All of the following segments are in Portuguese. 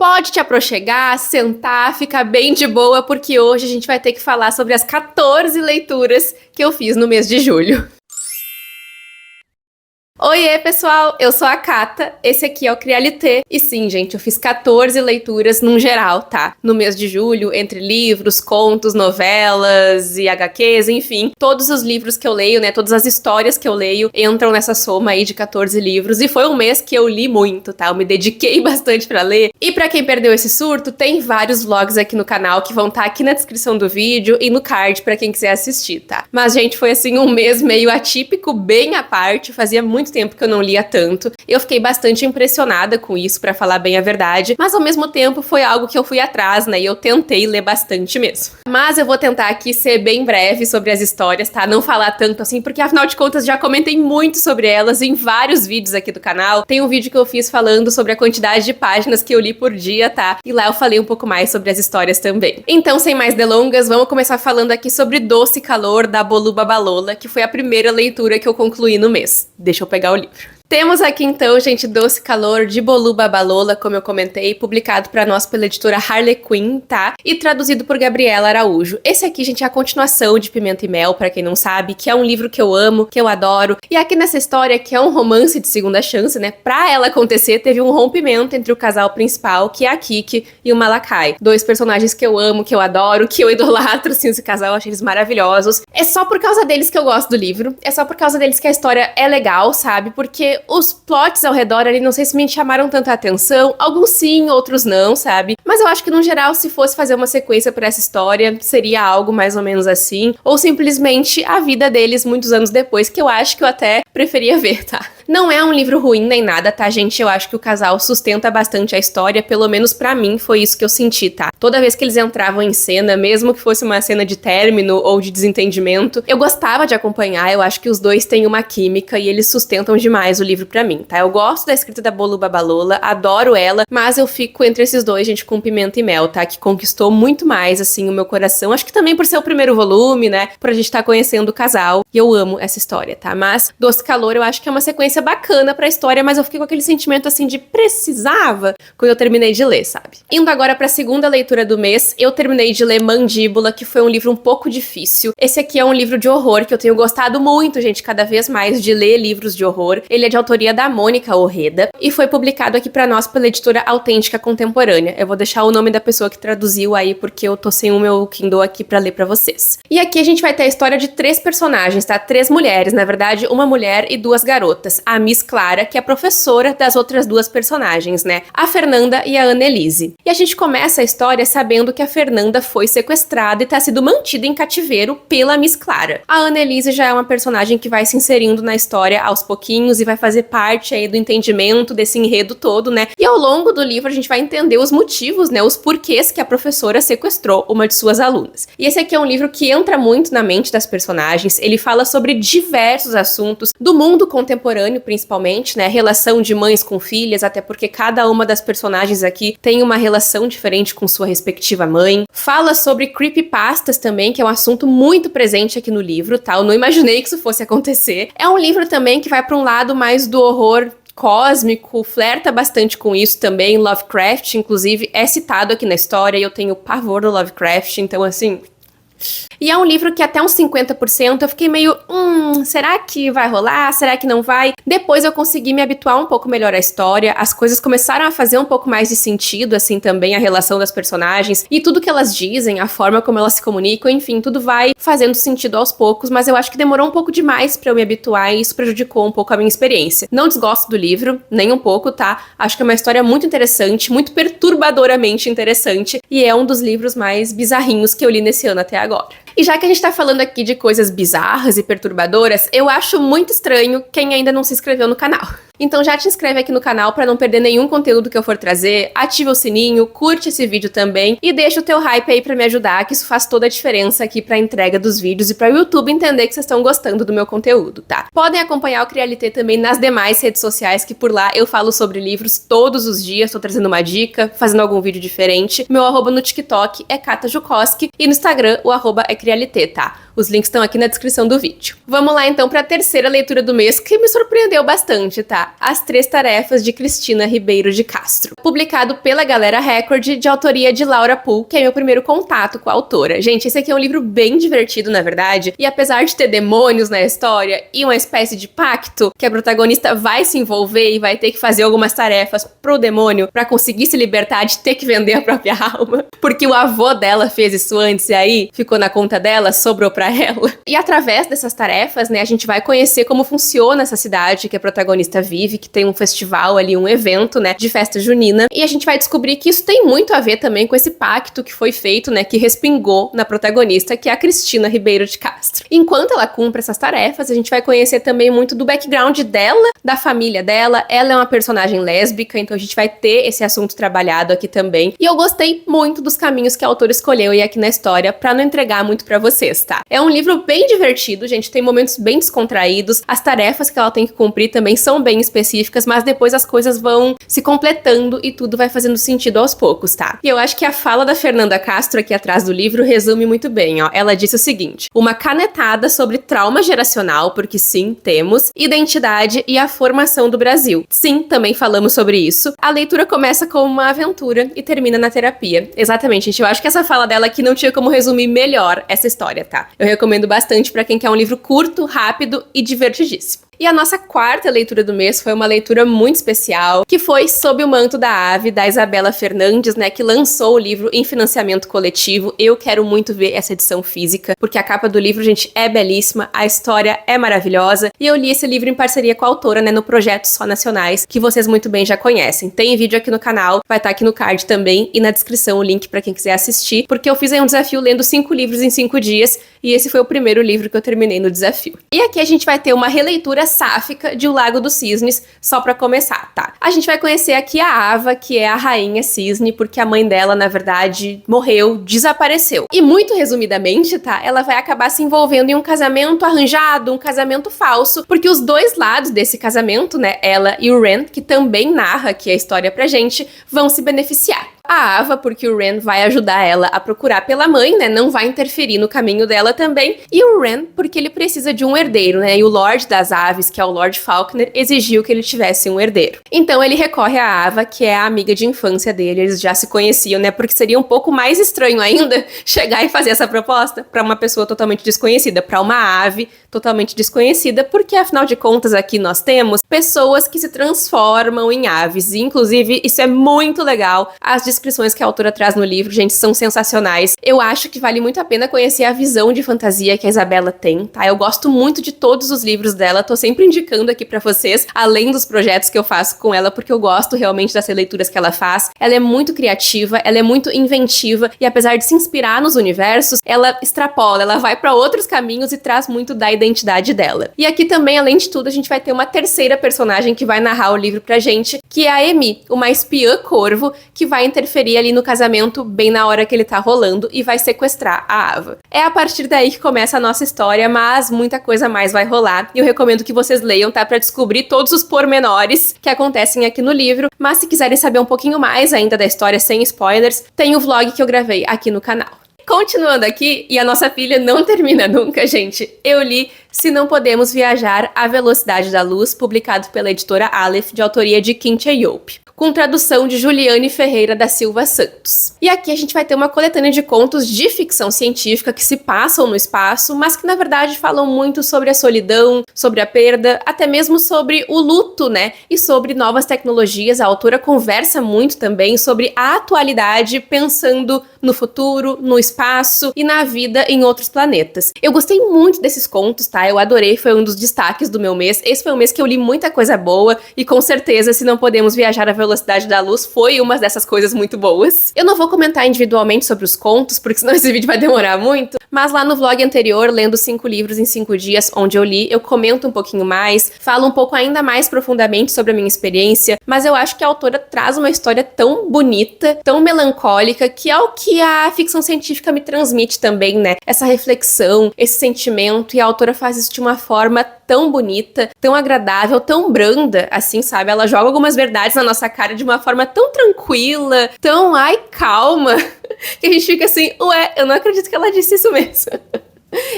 Pode te aproxegar, sentar, ficar bem de boa, porque hoje a gente vai ter que falar sobre as 14 leituras que eu fiz no mês de julho. Oiê, pessoal! Eu sou a Cata, esse aqui é o Crialité. E sim, gente, eu fiz 14 leituras num geral, tá? No mês de julho, entre livros, contos, novelas e HQs, enfim. Todos os livros que eu leio, né? Todas as histórias que eu leio entram nessa soma aí de 14 livros. E foi um mês que eu li muito, tá? Eu me dediquei bastante pra ler. E pra quem perdeu esse surto, tem vários vlogs aqui no canal que vão estar aqui na descrição do vídeo e no card pra quem quiser assistir, tá? Mas, gente, foi assim um mês meio atípico, bem à parte. Fazia muito tempo que eu não lia tanto. Eu fiquei bastante impressionada com isso, pra falar bem a verdade, mas ao mesmo tempo foi algo que eu fui atrás, né, e eu tentei ler bastante mesmo. Mas eu vou tentar aqui ser bem breve sobre as histórias, tá? Não falar tanto assim, porque afinal de contas já comentei muito sobre elas em vários vídeos aqui do canal. Tem um vídeo que eu fiz falando sobre a quantidade de páginas que eu li por dia, tá? E lá eu falei um pouco mais sobre as histórias também. Então, sem mais delongas, vamos começar falando aqui sobre Doce Calor, da Bolu Babalola, que foi a primeira leitura que eu concluí no mês. Deixa eu pegar o livro. Temos aqui então, gente, Doce Calor, de Bolu Babalola, como eu comentei, publicado pra nós pela editora Harlequin, tá? E traduzido por Gabriela Araújo. Esse aqui, gente, é a continuação de Pimenta e Mel, pra quem não sabe, que é um livro que eu amo, que eu adoro. E aqui nessa história, que é um romance de segunda chance, né? Pra ela acontecer, teve um rompimento entre o casal principal, que é a Kiki, e o Malakai. Dois personagens que eu amo, que eu adoro, que eu idolatro, assim, esse casal, eu achei eles maravilhosos. É só por causa deles que eu gosto do livro. É só por causa deles que a história é legal, sabe? Porque os plots ao redor ali, não sei se me chamaram tanta atenção, alguns sim, outros não, sabe? Mas eu acho que no geral, se fosse fazer uma sequência pra essa história, seria algo mais ou menos assim, ou simplesmente a vida deles muitos anos depois, que eu acho que eu até preferia ver, tá? Não é um livro ruim nem nada, tá, gente? Eu acho que o casal sustenta bastante a história, pelo menos pra mim foi isso que eu senti, tá? Toda vez que eles entravam em cena, mesmo que fosse uma cena de término ou de desentendimento, eu gostava de acompanhar, eu acho que os dois têm uma química e eles sustentam demais o livro pra mim, tá? Eu gosto da escrita da Bolu Babalola, adoro ela, mas eu fico entre esses dois, gente, com Pimenta e Mel, tá? Que conquistou muito mais, assim, o meu coração. Acho que também por ser o primeiro volume, né? Por a gente estar conhecendo o casal. E eu amo essa história, tá? Mas Doce Calor eu acho que é uma sequência bacana pra história, mas eu fiquei com aquele sentimento, assim, de precisava quando eu terminei de ler, sabe? Indo agora pra segunda leitura do mês, eu terminei de ler Mandíbula, que foi um livro um pouco difícil. Esse aqui é um livro de horror que eu tenho gostado muito, gente, cada vez mais de ler livros de horror. Ele é de autoria da Mônica Orreda e foi publicado aqui pra nós pela editora Autêntica Contemporânea. Eu vou deixar o nome da pessoa que traduziu aí, porque eu tô sem o meu Kindle aqui pra ler pra vocês. E aqui a gente vai ter a história de 3 personagens, tá? 3 mulheres, na verdade, uma mulher e 2 garotas. A Miss Clara, que é a professora das outras 2 personagens, né? A Fernanda e a Annelise. E a gente começa a história sabendo que a Fernanda foi sequestrada e tá sendo mantida em cativeiro pela Miss Clara. A Annelise já é uma personagem que vai se inserindo na história aos pouquinhos e vai fazer parte aí do entendimento desse enredo todo, né? E ao longo do livro a gente vai entender os motivos, né? Os porquês que a professora sequestrou uma de suas alunas. E esse aqui é um livro que entra muito na mente das personagens. Ele fala sobre diversos assuntos do mundo contemporâneo, principalmente, né? Relação de mães com filhas, até porque cada uma das personagens aqui tem uma relação diferente com sua respectiva mãe. Fala sobre creepypastas também, que é um assunto muito presente aqui no livro, tá? Eu não imaginei que isso fosse acontecer. É um livro também que vai para um lado mais do horror cósmico, flerta bastante com isso também. Lovecraft, inclusive, é citado aqui na história e eu tenho pavor do Lovecraft, então assim... E é um livro que até uns 50% eu fiquei meio, será que vai rolar? Será que não vai? Depois eu consegui me habituar um pouco melhor à história, as coisas começaram a fazer um pouco mais de sentido, assim, também a relação das personagens e tudo que elas dizem, a forma como elas se comunicam, enfim, tudo vai fazendo sentido aos poucos, mas eu acho que demorou um pouco demais pra eu me habituar e isso prejudicou um pouco a minha experiência. Não desgosto do livro, nem um pouco, tá? Acho que é uma história muito interessante, muito perturbadoramente interessante e é um dos livros mais bizarrinhos que eu li nesse ano até agora. E já que a gente tá falando aqui de coisas bizarras e perturbadoras, eu acho muito estranho quem ainda não se inscreveu no canal. Então já te inscreve aqui no canal pra não perder nenhum conteúdo que eu for trazer, ativa o sininho, curte esse vídeo também e deixa o teu hype aí pra me ajudar, que isso faz toda a diferença aqui pra entrega dos vídeos e pra o YouTube entender que vocês estão gostando do meu conteúdo, tá? Podem acompanhar o Crialité também nas demais redes sociais, que por lá eu falo sobre livros todos os dias, tô trazendo uma dica, fazendo algum vídeo diferente. Meu arroba no TikTok é Cata Jukoski e no Instagram o arroba é Crialité, tá? Os links estão aqui na descrição do vídeo. Vamos lá então para a terceira leitura do mês, que me surpreendeu bastante, tá? As Três Tarefas de Cristina Ribeiro de Castro. Publicado pela Galera Record, de autoria de Laura Poole, que é meu primeiro contato com a autora. Gente, esse aqui é um livro bem divertido, na verdade, e apesar de ter demônios na história e uma espécie de pacto que a protagonista vai se envolver e vai ter que fazer algumas tarefas pro demônio para conseguir se libertar de ter que vender a própria alma, porque o avô dela fez isso antes e aí ficou na conta dela, sobrou pra ela. E através dessas tarefas, né, a gente vai conhecer como funciona essa cidade que a protagonista vive, que tem um festival ali, um evento, né, de festa junina, e a gente vai descobrir que isso tem muito a ver também com esse pacto que foi feito, né, que respingou na protagonista, que é a Cristina Ribeiro de Castro. Enquanto ela cumpre essas tarefas, a gente vai conhecer também muito do background dela, da família dela. Ela é uma personagem lésbica, então a gente vai ter esse assunto trabalhado aqui também. E eu gostei muito dos caminhos que a autora escolheu e aqui na história, pra não entregar muito pra vocês, tá? É um livro bem divertido, gente, tem momentos bem descontraídos, as tarefas que ela tem que cumprir também são bem específicas, mas depois as coisas vão se completando e tudo vai fazendo sentido aos poucos, tá? E eu acho que a fala da Fernanda Castro aqui atrás do livro resume muito bem, ó. Ela disse o seguinte: uma canetada sobre trauma geracional, porque sim, temos, identidade e a formação do Brasil. Sim, também falamos sobre isso. A leitura começa como uma aventura e termina na terapia. Exatamente, gente, eu acho que essa fala dela aqui não tinha como resumir melhor essa história, tá? Eu recomendo bastante pra quem quer um livro curto, rápido e divertidíssimo. E a nossa quarta leitura do mês foi uma leitura muito especial, que foi Sob o Manto da Ave, da Isabela Fernandes, né, que lançou o livro em financiamento coletivo. Eu quero muito ver essa edição física, porque a capa do livro, gente, é belíssima, a história é maravilhosa, e eu li esse livro em parceria com a autora, né, no projeto Só Nacionais, que vocês muito bem já conhecem. Tem vídeo aqui no canal, vai estar aqui no card também, e na descrição o link pra quem quiser assistir, porque eu fiz aí um desafio lendo 5 livros em 5 dias, e esse foi o primeiro livro que eu terminei no desafio. E aqui a gente vai ter uma releitura sáfica de O Lago dos Cisnes, só pra começar, tá? A gente vai conhecer aqui a Ava, que é a rainha cisne, porque a mãe dela, na verdade, morreu, desapareceu. E muito resumidamente, tá? Ela vai acabar se envolvendo em um casamento arranjado, um casamento falso, porque os dois lados desse casamento, né, ela e o Ren, que também narra aqui a história pra gente, vão se beneficiar. A Ava, porque o Ren vai ajudar ela a procurar pela mãe, né? Não vai interferir no caminho dela também. E o Ren, porque ele precisa de um herdeiro, né? E o Lorde das Aves, que é o Lord Falconer, exigiu que ele tivesse um herdeiro. Então ele recorre a Ava, que é a amiga de infância dele. Eles já se conheciam, né? Porque seria um pouco mais estranho ainda chegar e fazer essa proposta pra uma pessoa totalmente desconhecida, pra uma ave totalmente desconhecida, porque afinal de contas aqui nós temos pessoas que se transformam em aves. E inclusive isso é muito legal. As descrições que a autora traz no livro, gente, são sensacionais. Eu acho que vale muito a pena conhecer a visão de fantasia que a Isabela tem, tá? Eu gosto muito de todos os livros dela, tô sempre indicando aqui pra vocês, além dos projetos que eu faço com ela, porque eu gosto realmente das leituras que ela faz. Ela é muito criativa, ela é muito inventiva, e apesar de se inspirar nos universos, ela extrapola, ela vai pra outros caminhos e traz muito da identidade dela. E aqui também, além de tudo, a gente vai ter uma terceira personagem que vai narrar o livro pra gente, que é a Emi, uma espiã corvo, que vai interferir ali no casamento bem na hora que ele tá rolando e vai sequestrar a Ava. É a partir daí que começa a nossa história, mas muita coisa mais vai rolar, e eu recomendo que vocês leiam, tá? Pra descobrir todos os pormenores que acontecem aqui no livro, mas se quiserem saber um pouquinho mais ainda da história sem spoilers, tem o vlog que eu gravei aqui no canal. Continuando aqui, e a nossa filha não termina nunca, gente, eu li Se Não Podemos Viajar à Velocidade da Luz, publicado pela editora Aleph, de autoria de Kim Chae-Yop, com tradução de Juliane Ferreira da Silva Santos. E aqui a gente vai ter uma coletânea de contos de ficção científica que se passam no espaço, mas que na verdade falam muito sobre a solidão, sobre a perda, até mesmo sobre o luto, né? E sobre novas tecnologias. A autora conversa muito também sobre a atualidade, pensando no futuro, no espaço e na vida em outros planetas. Eu gostei muito desses contos, tá? Eu adorei, foi um dos destaques do meu mês. Esse foi um mês que eu li muita coisa boa e com certeza Se Não Podemos Viajar à Velocidade da Luz foi uma dessas coisas muito boas. Eu não vou comentar individualmente sobre os contos, porque senão esse vídeo vai demorar muito, mas lá no vlog anterior, lendo 5 livros em 5 dias, onde eu li, eu comento um pouquinho mais, falo um pouco ainda mais profundamente sobre a minha experiência, mas eu acho que a autora traz uma história tão bonita, tão melancólica, que é o que a ficção científica me transmite também, né? Essa reflexão, esse sentimento, e a autora faz isso de uma forma tão bonita, tão agradável, tão branda, assim, sabe? Ela joga algumas verdades na nossa cara de uma forma tão tranquila, tão, ai, calma, que a gente fica assim, ué, eu não acredito que ela disse isso mesmo.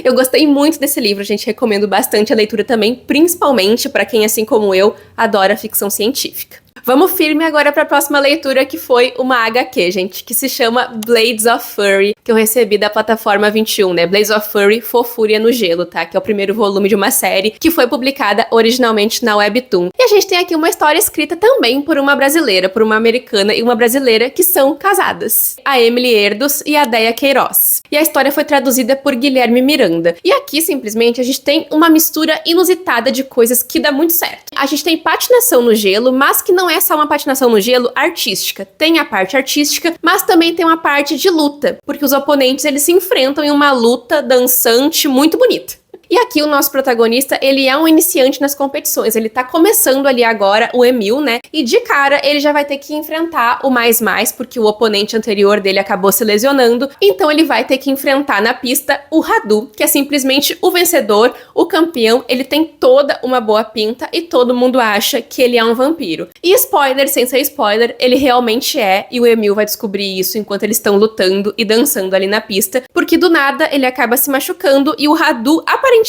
Eu gostei muito desse livro, gente, recomendo bastante a leitura também, principalmente para quem, assim como eu, adora ficção científica. Vamos firme agora para a próxima leitura, que foi uma HQ, gente, que se chama Blades of Furry, que eu recebi da plataforma 21, né? Blades of Furry, Fofúria no Gelo, tá? Que é o primeiro volume de uma série que foi publicada originalmente na Webtoon. E a gente tem aqui uma história escrita também por uma brasileira, por uma americana e uma brasileira que são casadas. A Emily Erdos e a Deia Queiroz. E a história foi traduzida por Guilherme Miranda. E aqui, simplesmente, a gente tem uma mistura inusitada de coisas que dá muito certo. A gente tem patinação no gelo, mas que não é só uma patinação no gelo artística. Tem a parte artística, mas também tem uma parte de luta, porque os oponentes eles se enfrentam em uma luta dançante muito bonita. E aqui o nosso protagonista, ele é um iniciante nas competições, ele tá começando ali agora o Emil, né? E de cara ele já vai ter que enfrentar o Mais, porque o oponente anterior dele acabou se lesionando, então ele vai ter que enfrentar na pista o Radu, que é simplesmente o vencedor, o campeão, ele tem toda uma boa pinta e todo mundo acha que ele é um vampiro. E spoiler, sem ser spoiler, ele realmente é, e o Emil vai descobrir isso enquanto eles estão lutando e dançando ali na pista, porque do nada ele acaba se machucando e o Radu aparentemente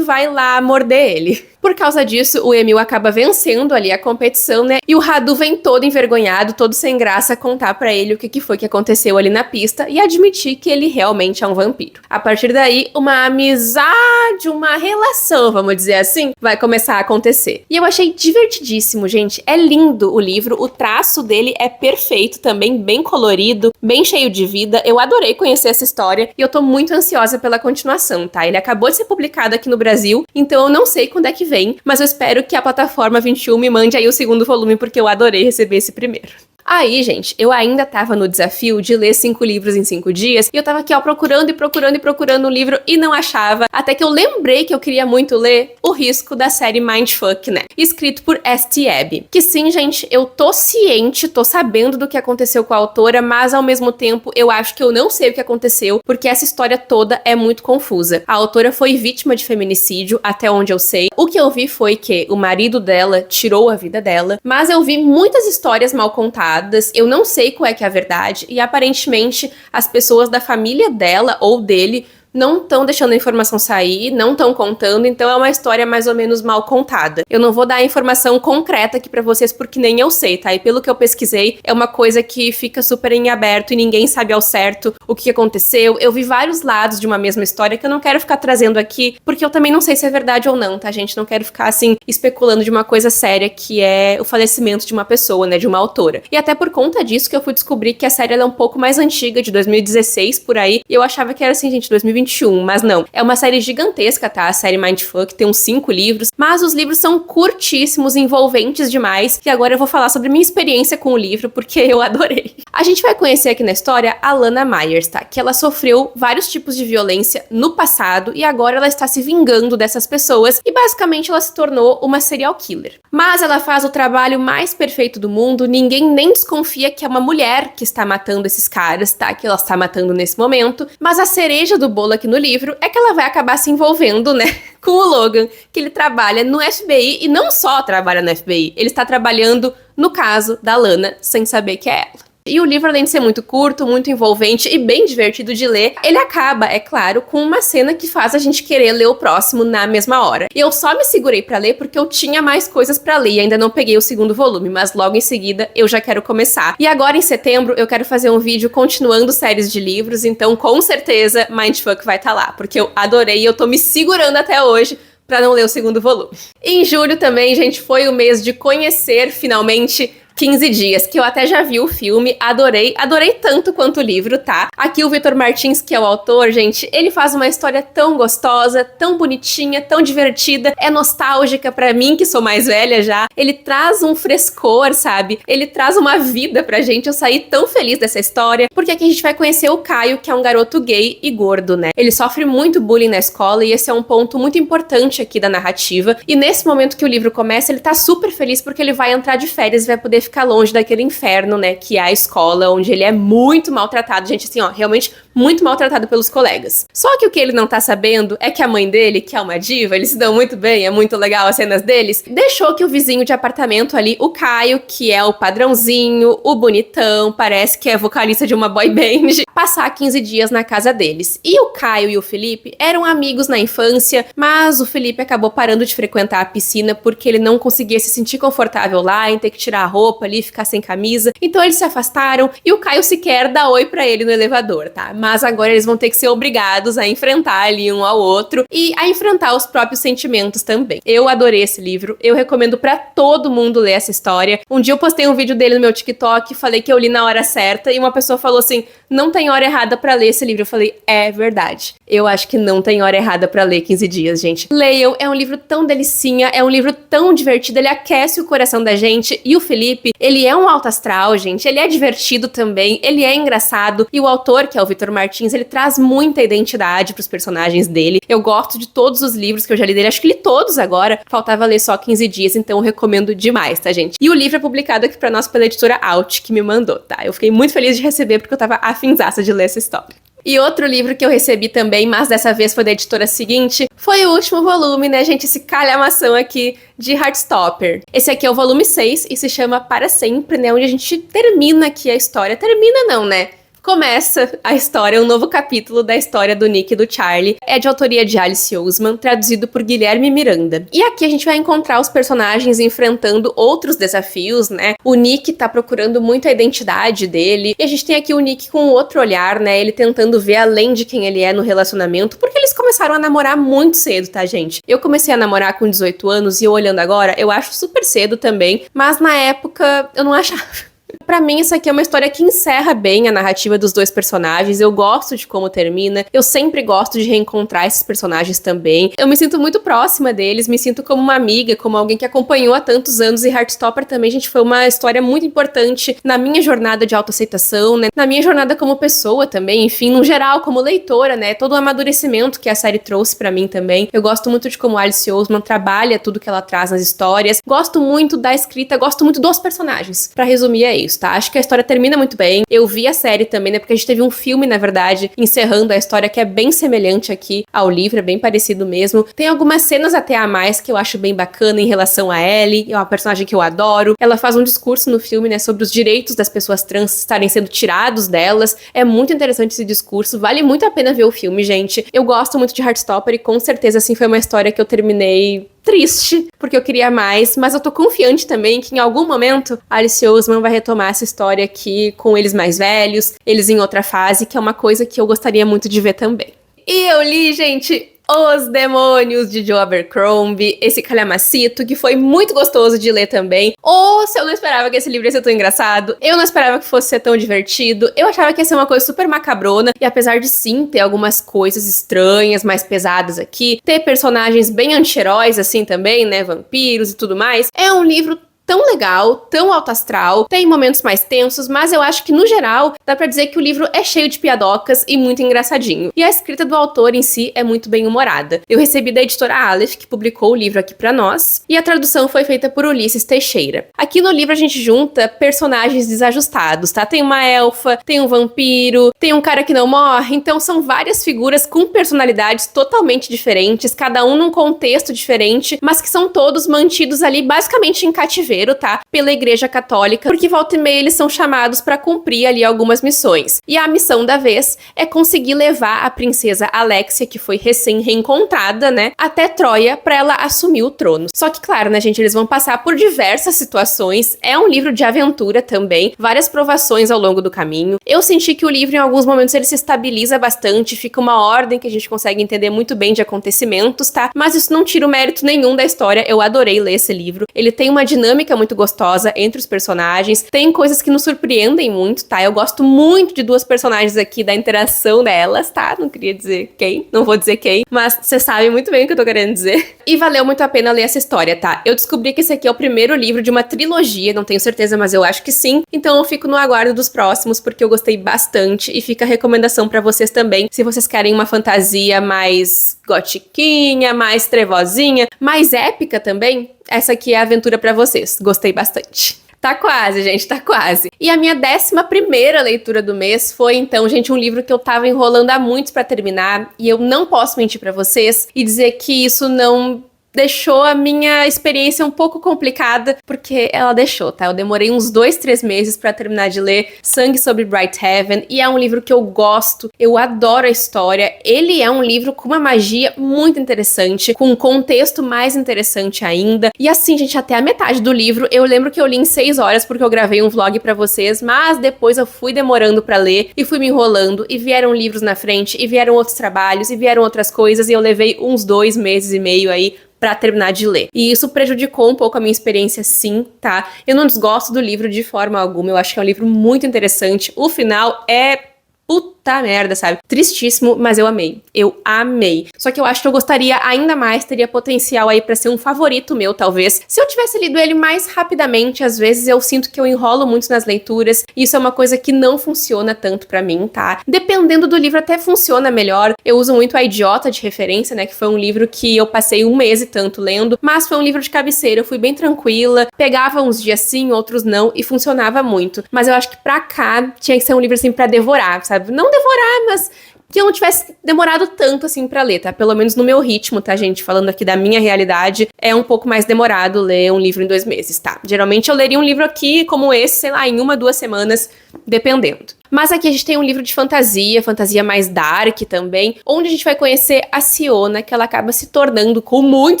vai lá morder ele. Por causa disso, o Emil acaba vencendo ali a competição, né? E o Radu vem todo envergonhado, todo sem graça, contar pra ele o que foi que aconteceu ali na pista e admitir que ele realmente é um vampiro. A partir daí, uma amizade, uma relação, vamos dizer assim, vai começar a acontecer. E eu achei divertidíssimo, gente. É lindo o livro, o traço dele é perfeito também, bem colorido, bem cheio de vida. Eu adorei conhecer essa história e eu tô muito ansiosa pela continuação, tá? Ele acabou de ser publicado aqui no Brasil, então eu não sei quando é que vem, mas eu espero que a plataforma 21 me mande aí o segundo volume, porque eu adorei receber esse primeiro. Aí, gente, eu ainda tava no desafio de ler 5 livros em 5 dias, e eu tava aqui, ó, procurando um livro e não achava, até que eu lembrei que eu queria muito ler O Risco, da série Mindfuck, né? Escrito por S.T. Abby. Que sim, gente, eu tô ciente, tô sabendo do que aconteceu com a autora, mas ao mesmo tempo eu acho que eu não sei o que aconteceu, porque essa história toda é muito confusa. A autora foi vítima de feminicídio, até onde eu sei. O que eu vi foi que o marido dela tirou a vida dela, mas eu vi muitas histórias mal contadas. Eu não sei qual é que é a verdade, e aparentemente as pessoas da família dela ou dele não estão deixando a informação sair, não estão contando, então é uma história mais ou menos mal contada. Eu não vou dar a informação concreta aqui pra vocês porque nem eu sei, tá? E pelo que eu pesquisei, é uma coisa que fica super em aberto e ninguém sabe ao certo o que aconteceu. Eu vi vários lados de uma mesma história que eu não quero ficar trazendo aqui, porque eu também não sei se é verdade ou não, tá, gente? Não quero ficar, assim, especulando de uma coisa séria que é o falecimento de uma pessoa, né, de uma autora. E até por conta disso que eu fui descobrir que a série ela é um pouco mais antiga, de 2016, por aí, e eu achava que era assim, gente, 2021, mas não. É uma série gigantesca, tá? A série Mindfuck tem uns 5 livros, mas os livros são curtíssimos, envolventes demais, e agora eu vou falar sobre minha experiência com o livro, porque eu adorei. A gente vai conhecer aqui na história a Lana Myers, tá? Que ela sofreu vários tipos de violência no passado, e agora ela está se vingando dessas pessoas, e basicamente ela se tornou uma serial killer. Mas ela faz o trabalho mais perfeito do mundo, ninguém nem desconfia que é uma mulher que está matando esses caras, tá? Que ela está matando nesse momento, mas a cereja do bolo aqui no livro é que ela vai acabar se envolvendo, né, com o Logan, que ele trabalha no FBI, e não só trabalha no FBI, ele está trabalhando no caso da Lana, sem saber que é ela. E o livro, além de ser muito curto, muito envolvente e bem divertido de ler, ele acaba, é claro, com uma cena que faz a gente querer ler o próximo na mesma hora. E eu só me segurei pra ler porque eu tinha mais coisas pra ler e ainda não peguei o segundo volume, mas logo em seguida eu já quero começar. E agora em setembro eu quero fazer um vídeo continuando séries de livros, então com certeza Mindfuck vai estar lá, porque eu adorei e eu tô me segurando até hoje pra não ler o segundo volume. Em julho também, gente, foi o mês de conhecer finalmente 15 Dias, que eu até já vi o filme, adorei tanto quanto o livro, tá? Aqui o Vitor Martins, que é o autor, gente, ele faz uma história tão gostosa, tão bonitinha, tão divertida, é nostálgica pra mim, que sou mais velha já, ele traz um frescor, sabe? Ele traz uma vida pra gente, eu saí tão feliz dessa história, porque aqui a gente vai conhecer o Caio, que é um garoto gay e gordo, né? Ele sofre muito bullying na escola e esse é um ponto muito importante aqui da narrativa, e nesse momento que o livro começa, ele tá super feliz porque ele vai entrar de férias e vai poder ficar longe daquele inferno, né, que é a escola, onde ele é muito maltratado, gente, assim, ó, realmente muito maltratado pelos colegas. Só que o que ele não tá sabendo é que a mãe dele, que é uma diva, eles se dão muito bem, é muito legal as cenas deles, deixou que o vizinho de apartamento ali, o Caio, que é o padrãozinho, o bonitão, parece que é vocalista de uma boy band, passar 15 dias na casa deles. E o Caio e o Felipe eram amigos na infância, mas o Felipe acabou parando de frequentar a piscina porque ele não conseguia se sentir confortável lá, em ter que tirar a roupa ali, ficar sem camisa. Então eles se afastaram e o Caio sequer dá oi pra ele no elevador, tá? Mas agora eles vão ter que ser obrigados a enfrentar ali um ao outro e a enfrentar os próprios sentimentos também. Eu adorei esse livro, eu recomendo pra todo mundo ler essa história. Um dia eu postei um vídeo dele no meu TikTok, falei que eu li na hora certa e uma pessoa falou assim, não tem hora errada pra ler esse livro. Eu falei, é verdade. Eu acho que não tem hora errada pra ler 15 dias, gente. Leiam, é um livro tão delicinha, é um livro tão divertido, ele aquece o coração da gente. E o Felipe, ele é um alto astral, gente, ele é divertido também, ele é engraçado. E o autor, que é o Victor Martins, ele traz muita identidade pros personagens dele. Eu gosto de todos os livros que eu já li dele, acho que li todos agora. Faltava ler só 15 dias, então eu recomendo demais, tá, gente? E o livro é publicado aqui pra nós pela editora Out, que me mandou, tá? Eu fiquei muito feliz de receber, porque eu tava afinzaça de ler essa história. E outro livro que eu recebi também, mas dessa vez foi da editora seguinte, foi o último volume, né, gente? Esse calhamação aqui de Heartstopper. Esse aqui é o volume 6 e se chama Para Sempre, né? Onde a gente termina aqui a história. Termina não, né? Começa a história, um novo capítulo da história do Nick e do Charlie. É de autoria de Alice Oseman, traduzido por Guilherme Miranda. E aqui a gente vai encontrar os personagens enfrentando outros desafios, né? O Nick tá procurando muito a identidade dele. E a gente tem aqui o Nick com outro olhar, né? Ele tentando ver além de quem ele é no relacionamento, porque eles começaram a namorar muito cedo, tá, gente? Eu comecei a namorar com 18 anos e eu olhando agora, eu acho super cedo também, mas na época eu não achava. Pra mim, isso aqui é uma história que encerra bem a narrativa dos dois personagens. Eu gosto de como termina. Eu sempre gosto de reencontrar esses personagens também. Eu me sinto muito próxima deles, me sinto como uma amiga, como alguém que acompanhou há tantos anos. E Heartstopper também, gente, foi uma história muito importante na minha jornada de autoaceitação, né? Na minha jornada como pessoa também, enfim, no geral, como leitora, né? Todo o amadurecimento que a série trouxe pra mim também. Eu gosto muito de como Alice Oseman trabalha tudo que ela traz nas histórias. Gosto muito da escrita, gosto muito dos personagens. Pra resumir, é isso, tá? Acho que a história termina muito bem. Eu vi a série também, né? Porque a gente teve um filme, na verdade, encerrando a história que é bem semelhante aqui ao livro, é bem parecido mesmo. Tem algumas cenas até a mais que eu acho bem bacana em relação a Ellie, é uma personagem que eu adoro. Ela faz um discurso no filme, né, sobre os direitos das pessoas trans estarem sendo tirados delas. É muito interessante esse discurso, vale muito a pena ver o filme, gente. Eu gosto muito de Heartstopper e com certeza, assim, foi uma história que eu terminei triste, porque eu queria mais, mas eu tô confiante também que em algum momento Alice Oseman vai retomar essa história aqui com eles mais velhos, eles em outra fase, que é uma coisa que eu gostaria muito de ver também. E eu li, gente, Os Demônios, de Joe Abercrombie, esse calhamacito, que foi muito gostoso de ler também. Ou se eu não esperava que esse livro ia ser tão engraçado, eu não esperava que fosse ser tão divertido, eu achava que ia ser uma coisa super macabrona, e apesar de sim ter algumas coisas estranhas, mais pesadas aqui, ter personagens bem anti-heróis assim também, né, vampiros e tudo mais, é um livro tão legal, tão alto astral, tem momentos mais tensos, mas eu acho que, no geral, dá pra dizer que o livro é cheio de piadocas e muito engraçadinho. E a escrita do autor em si é muito bem humorada. Eu recebi da editora Aleph, que publicou o livro aqui pra nós, e a tradução foi feita por Ulisses Teixeira. Aqui no livro a gente junta personagens desajustados, tá? Tem uma elfa, tem um vampiro, tem um cara que não morre, então são várias figuras com personalidades totalmente diferentes, cada um num contexto diferente, mas que são todos mantidos ali basicamente em cativeiro, tá? Pela Igreja Católica, porque volta e meia eles são chamados pra cumprir ali algumas missões. E a missão da vez é conseguir levar a princesa Alexia, que foi recém-reencontrada, né, até Troia pra ela assumir o trono. Só que, claro, né, gente, eles vão passar por diversas situações. É um livro de aventura também, várias provações ao longo do caminho. Eu senti que o livro, em alguns momentos, ele se estabiliza bastante, fica uma ordem que a gente consegue entender muito bem de acontecimentos, tá? Mas isso não tira o mérito nenhum da história. Eu adorei ler esse livro. Ele tem uma dinâmica muito gostosa entre os personagens, tem coisas que nos surpreendem muito, tá? Eu gosto muito de duas personagens aqui, da interação delas, tá? Não queria dizer quem, não vou dizer quem, mas vocês sabem muito bem o que eu tô querendo dizer. E valeu muito a pena ler essa história, tá? Eu descobri que esse aqui é o primeiro livro de uma trilogia, não tenho certeza, mas eu acho que sim, então eu fico no aguardo dos próximos, porque eu gostei bastante, e fica a recomendação pra vocês também, se vocês querem uma fantasia mais gotiquinha, mais trevozinha, mais épica também, essa aqui é a aventura pra vocês. Gostei bastante. Tá quase, gente, tá quase. E a minha 11ª leitura do mês foi, então, gente, um livro que eu tava enrolando há muito pra terminar, e eu não posso mentir pra vocês e dizer que isso não deixou a minha experiência um pouco complicada, porque ela deixou, tá? Eu demorei uns 2, 3 meses pra terminar de ler Sangue sobre Bright Heaven, e é um livro que eu gosto, eu adoro a história. Ele é um livro com uma magia muito interessante, com um contexto mais interessante ainda. E assim, gente, até a metade do livro, eu lembro que eu li em 6 horas, porque eu gravei um vlog pra vocês, mas depois eu fui demorando pra ler, e fui me enrolando, e vieram livros na frente, e vieram outros trabalhos, e vieram outras coisas, e eu levei uns 2 meses e meio aí pra terminar de ler. E isso prejudicou um pouco a minha experiência, sim, tá? Eu não desgosto do livro de forma alguma, eu acho que é um livro muito interessante. O final é puta merda, sabe? Tristíssimo, mas eu amei. Eu amei. Só que eu acho que eu gostaria ainda mais, teria potencial aí pra ser um favorito meu, talvez. Se eu tivesse lido ele mais rapidamente, às vezes eu sinto que eu enrolo muito nas leituras, e isso é uma coisa que não funciona tanto pra mim, tá? Dependendo do livro até funciona melhor. Eu uso muito A Idiota de referência, né? Que foi um livro que eu passei 1 mês e tanto lendo, mas foi um livro de cabeceira, eu fui bem tranquila, pegava uns dias sim, outros não, e funcionava muito. Mas eu acho que pra cá tinha que ser um livro assim pra devorar, sabe? Não devorar, mas que eu não tivesse demorado tanto assim pra ler, tá? Pelo menos no meu ritmo, tá, gente? Falando aqui da minha realidade, é um pouco mais demorado ler um livro em 2 meses, tá? Geralmente eu leria um livro aqui como esse, sei lá, em 1, 2 semanas, dependendo. Mas aqui a gente tem um livro de fantasia, fantasia mais dark também, onde a gente vai conhecer a Siona, que ela acaba se tornando, com muito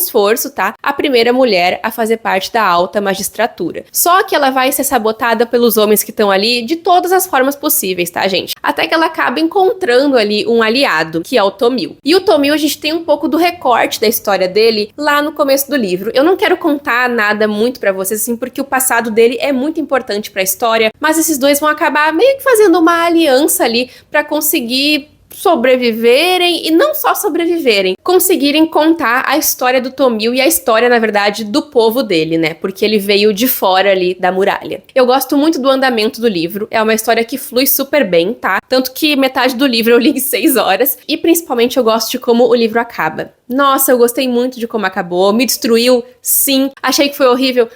esforço, tá? A primeira mulher a fazer parte da alta magistratura. Só que ela vai ser sabotada pelos homens que estão ali de todas as formas possíveis, tá, gente? Até que ela acaba encontrando ali um aliado, que é o Tomil. E o Tomil, a gente tem um pouco do recorte da história dele lá no começo do livro. Eu não quero contar nada muito pra vocês, assim, porque o passado dele é muito importante pra história, mas esses dois vão acabar meio que fazendo uma aliança ali pra conseguir sobreviverem, e não só sobreviverem, conseguirem contar a história do Tomil e a história, na verdade, do povo dele, né? Porque ele veio de fora ali da muralha. Eu gosto muito do andamento do livro, é uma história que flui super bem, tá? Tanto que metade do livro eu li em 6 horas, e principalmente eu gosto de como o livro acaba. Nossa, eu gostei muito de como acabou, me destruiu, sim. Achei que foi horrível,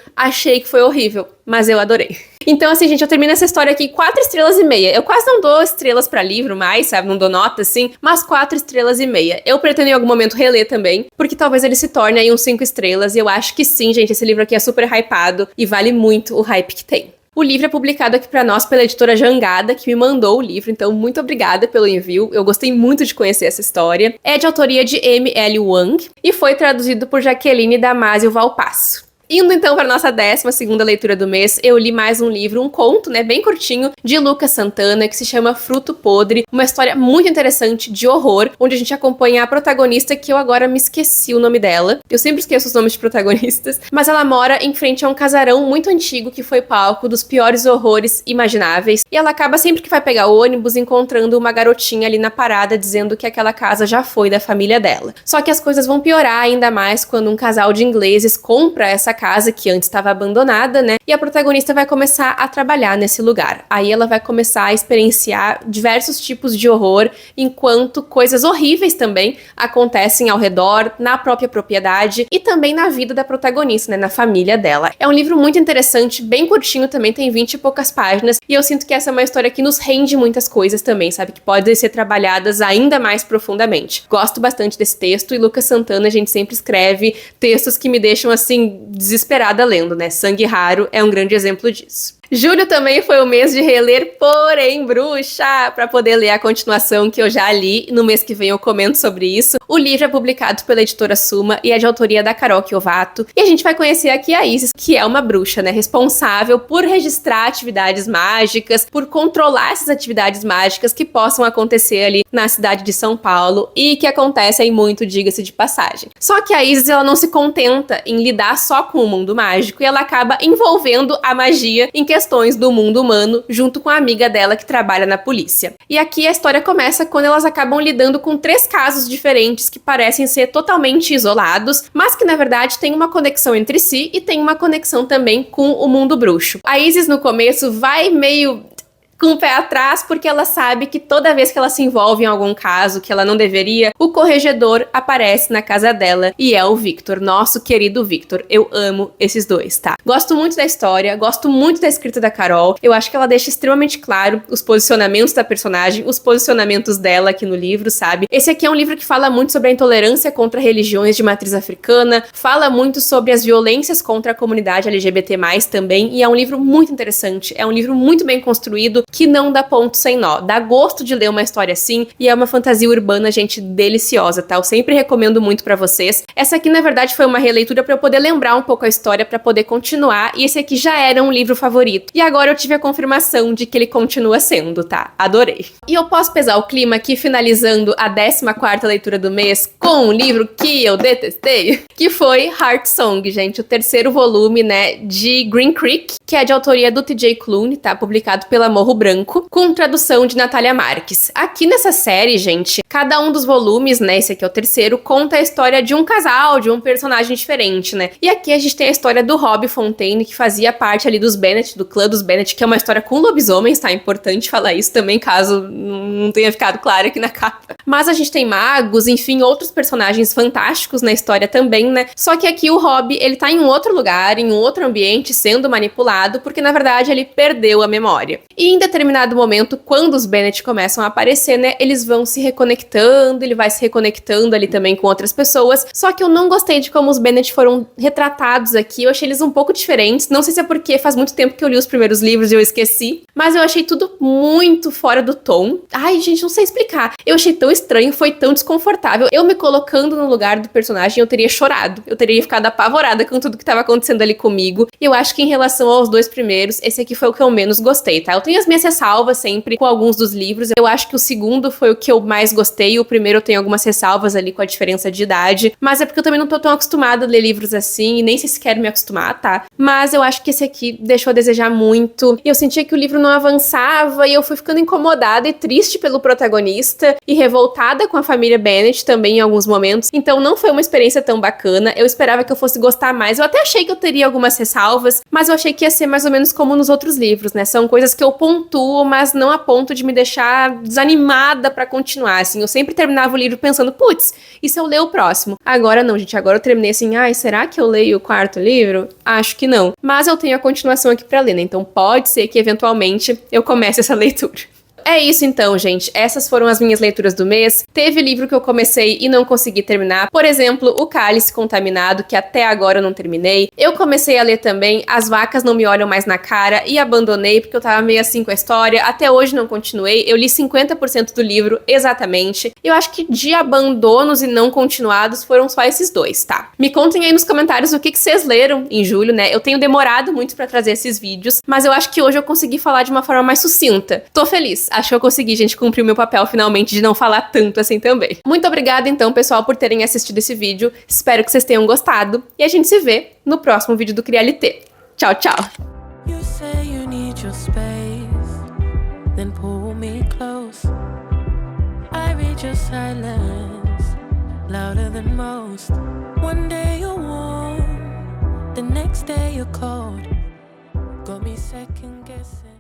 mas eu adorei. Então, assim, gente, eu termino essa história aqui 4 estrelas e meia. Eu quase não dou estrelas pra livro mais, sabe? Não dou nota, assim, mas 4 estrelas e meia. Eu pretendo em algum momento reler também, porque talvez ele se torne aí uns 5 estrelas, e eu acho que sim, gente, esse livro aqui é super hypado e vale muito o hype que tem. O livro é publicado aqui pra nós pela editora Jangada, que me mandou o livro, então muito obrigada pelo envio. Eu gostei muito de conhecer essa história. É de autoria de M.L. Wang e foi traduzido por Jaqueline Damasio Valpasso. Indo então para nossa 12ª leitura do mês, eu li mais um livro, um conto, né, bem curtinho, de Lucas Santana, que se chama Fruto Podre, uma história muito interessante de horror, onde a gente acompanha a protagonista, que eu agora me esqueci o nome dela. Eu sempre esqueço os nomes de protagonistas, mas ela mora em frente a um casarão muito antigo que foi palco dos piores horrores imagináveis, e ela acaba sempre que vai pegar o ônibus encontrando uma garotinha ali na parada dizendo que aquela casa já foi da família dela. Só que as coisas vão piorar ainda mais quando um casal de ingleses compra essa casa que antes estava abandonada, né? E a protagonista vai começar a trabalhar nesse lugar. Aí ela vai começar a experienciar diversos tipos de horror, enquanto coisas horríveis também acontecem ao redor, na própria propriedade e também na vida da protagonista, né? Na família dela. É um livro muito interessante, bem curtinho também, tem 20 e poucas páginas, e eu sinto que essa é uma história que nos rende muitas coisas também, sabe? Que podem ser trabalhadas ainda mais profundamente. Gosto bastante desse texto, e Lucas Santana, a gente sempre escreve textos que me deixam, assim, desesperada lendo, né? Sangue Raro é um grande exemplo disso. Julho também foi o mês de reler Porém Bruxa, para poder ler a continuação que eu já li. No mês que vem eu comento sobre isso. O livro é publicado pela editora Suma e é de autoria da Carol Kiovato. E a gente vai conhecer aqui a Isis, que é uma bruxa, né? Responsável por registrar atividades mágicas, por controlar essas atividades mágicas que possam acontecer ali na cidade de São Paulo e que acontecem muito, diga-se de passagem. Só que a Isis, ela não se contenta em lidar só com o mundo mágico, e ela acaba envolvendo a magia em questões do mundo humano, junto com a amiga dela que trabalha na polícia. E aqui a história começa quando elas acabam lidando com 3 casos diferentes que parecem ser totalmente isolados, mas que na verdade têm uma conexão entre si e tem uma conexão também com o mundo bruxo. A Isis no começo vai meio com o pé atrás, porque ela sabe que toda vez que ela se envolve em algum caso que ela não deveria, o corregedor aparece na casa dela e é o Victor, nosso querido Victor. Eu amo esses dois, tá? Gosto muito da história, gosto muito da escrita da Carol. Eu acho que ela deixa extremamente claro os posicionamentos da personagem, os posicionamentos dela aqui no livro, sabe? Esse aqui é um livro que fala muito sobre a intolerância contra religiões de matriz africana, fala muito sobre as violências contra a comunidade LGBT+, também, e é um livro muito interessante, é um livro muito bem construído, que não dá ponto sem nó. Dá gosto de ler uma história assim, e é uma fantasia urbana, gente, deliciosa, tá? Eu sempre recomendo muito pra vocês. Essa aqui, na verdade, foi uma releitura pra eu poder lembrar um pouco a história, pra poder continuar, e esse aqui já era um livro favorito. E agora eu tive a confirmação de que ele continua sendo, tá? Adorei. E eu posso pesar o clima aqui, finalizando a 14ª leitura do mês, com um livro que eu detestei, que foi Heart Song, gente, o terceiro volume, né, de Green Creek, que é de autoria do TJ Klune, tá? Publicado pela Morro Branco, com tradução de Natália Marques. Aqui nessa série, gente, cada um dos volumes, né, esse aqui é o terceiro, conta a história de um casal, de um personagem diferente, né? E aqui a gente tem a história do Rob Fontaine, que fazia parte ali dos Bennett, do clã dos Bennett, que é uma história com lobisomens, tá? É importante falar isso também, caso não tenha ficado claro aqui na capa. Mas a gente tem magos, enfim, outros personagens fantásticos na história também, né? Só que aqui o Rob, ele tá em um outro lugar, em um outro ambiente, sendo manipulado, porque na verdade ele perdeu a memória. E em determinado momento, quando os Bennett começam a aparecer, né, eles vão se reconectando, ele vai se reconectando ali também com outras pessoas, só que eu não gostei de como os Bennett foram retratados aqui, eu achei eles um pouco diferentes, não sei se é porque faz muito tempo que eu li os primeiros livros e eu esqueci, mas eu achei tudo muito fora do tom. Ai, gente, não sei explicar, eu achei tão estranho, foi tão desconfortável, eu me colocando no lugar do personagem, eu teria chorado, eu teria ficado apavorada com tudo que tava acontecendo ali comigo, e eu acho que em relação aos dois primeiros, esse aqui foi o que eu menos gostei, tá? Eu tenho as minhas ressalvas sempre com alguns dos livros, eu acho que o segundo foi o que eu mais gostei, o primeiro eu tenho algumas ressalvas ali com a diferença de idade, mas é porque eu também não tô tão acostumada a ler livros assim, e nem sei se quero me acostumar, tá? Mas eu acho que esse aqui deixou a desejar muito, e eu sentia que o livro não avançava, e eu fui ficando incomodada e triste pelo protagonista, e revoltada com a família Bennett também em alguns momentos, então não foi uma experiência tão bacana, eu esperava que eu fosse gostar mais, eu até achei que eu teria algumas ressalvas, mas eu achei que ia ser mais ou menos como nos outros livros, né? São coisas que eu pontuo, mas não a ponto de me deixar desanimada pra continuar, assim. Eu sempre terminava o livro pensando, putz, e se eu ler o próximo? Agora não, gente, agora eu terminei assim, ai, será que eu leio o quarto livro? Acho que não. Mas eu tenho a continuação aqui pra ler, né? Então pode ser que eventualmente eu comece essa leitura. É isso então, gente. Essas foram as minhas leituras do mês. Teve livro que eu comecei e não consegui terminar. Por exemplo, O Cálice Contaminado, que até agora eu não terminei. Eu comecei a ler também As Vacas Não Me Olham Mais na Cara e abandonei porque eu tava meio assim com a história. Até hoje não continuei. Eu li 50% do livro exatamente. Eu acho que de abandonos e não continuados foram só esses dois, tá? Me contem aí nos comentários o que vocês leram em julho, né? Eu tenho demorado muito pra trazer esses vídeos, mas eu acho que hoje eu consegui falar de uma forma mais sucinta. Tô feliz. Acho que eu consegui, gente, cumprir o meu papel finalmente de não falar tanto assim também. Muito obrigada, então, pessoal, por terem assistido esse vídeo. Espero que vocês tenham gostado. E a gente se vê no próximo vídeo do Crialité. Tchau, tchau! You say you need your space, then pull me close. I read your silence, louder than most. One day you're warm, the next day you're cold. Got me second guessing.